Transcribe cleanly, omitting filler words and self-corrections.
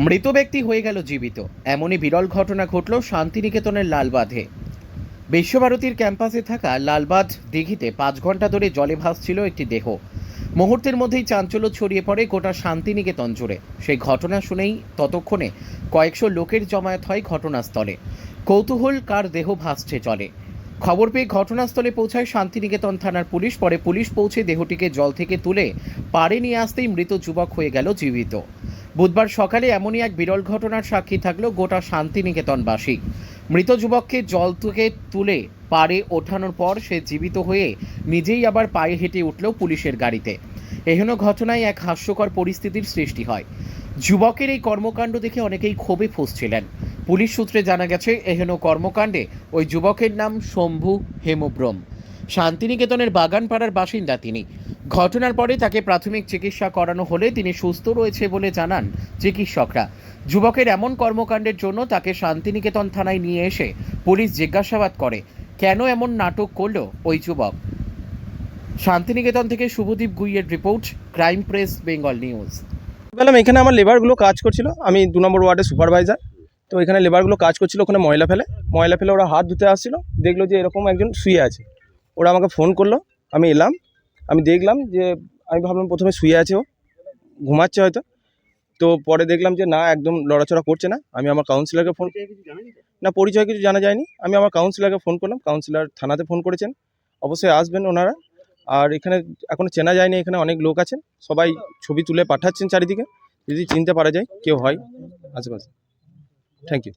মৃত ব্যক্তি হয়ে গেল জীবিত, এমনই বিরল ঘটনা ঘটল শান্তিনিকেতনের লালবাঁধে। বিশ্বভারতীর ক্যাম্পাসে থাকা লালবাঁধ দিঘিতে 5 ঘন্টা ধরে জলে ভাসছিল একটি দেহ। মুহূর্তের মধ্যেই চাঞ্চল্য ছড়িয়ে পড়ে গোটা শান্তিনিকেতন জুড়ে। সেই ঘটনা শুনেই ততক্ষণে কয়েকশো লোকের জমায়েত হয় ঘটনাস্থলে। কৌতূহল, কার দেহ ভাসছে জলে। খবর পেয়ে ঘটনাস্থলে পৌঁছায় শান্তিনিকেতন থানার পুলিশ। পরে পুলিশ পৌঁছে দেহটিকে জল থেকে তুলে পাড়ে নিয়ে আসতেই মৃত যুবক হয়ে গেল জীবিত। বুধবার সকালে এমনই এক বিরল ঘটনার সাক্ষী থাকলো গোটা শান্তিনিকেতনবাসী। মৃত যুবককে জল থেকে তুলে পাড়ে ওঠানোর পর সে জীবিত হয়ে নিজেই আবার পায়ে হেঁটে উঠল পুলিশের গাড়িতে। এহেন ঘটনায় এক হাস্যকর পরিস্থিতির সৃষ্টি হয়। যুবকের এই কর্মকাণ্ড দেখে অনেকেই ক্ষোভে ফুঁসছিলেন। পুলিশ সূত্রে জানা গেছে, এহেন কর্মকাণ্ডে ওই যুবকের নাম শম্ভু হেমব্রম। শান্তিনিকেতনের বাগানপাড়ার বাসিন্দা তিনি। ঘটনার পরে তাকে প্রাথমিক চিকিৎসা করানো হলে তিনি সুস্থ রয়েছে বলে জানান চিকিৎসকরা। যুবকের এমন কর্মকাণ্ডের জন্য তাকে শান্তিনিকেতন থানায় নিয়ে এসে পুলিশ জিজ্ঞাসাবাদ করে, কেন এমন নাটক করলো ওই যুবক। শান্তিনিকেতন থেকে শুভদীপ গুইয়ের report, crime press Bengal news. বললাম এখানে আমার লেবারগুলো কাজ করছিল, আমি 2 নম্বর ওয়ার্ডের সুপারভাইজার। তো এখানে লেবারগুলো কাজ করছিল, ওখানে ময়লা ফেলে ওরা হাত ধুতে আসছিল, দেখলো যে এরকম একজন শুয়ে আছে। ওরা আমাকে ফোন করলো, আমি এলাম, আমি দেখলাম যে, আমি ভাবলাম প্রথমে শুয়ে আছে, ও ঘুমাচ্ছে হয়তো। তো পরে দেখলাম যে না, একদম লড়াচড়া করছে না। আমি আমার কাউন্সিলরকে ফোন, না পরিচয় কিছু জানা যায়নি। আমি আমার কাউন্সিলরকে ফোন করলাম, কাউন্সিলর থানাতে ফোন করেছেন, অবশ্যই আসবেন ওনারা। আর এখানে এখনো চেনা যায়নি, এখানে অনেক লোক আছেন, সবাই ছবি তুলে পাঠাচ্ছেন চারিদিকে, যদি চিনতে পারা যায় কেউ হয় আশেপাশে। Thank you.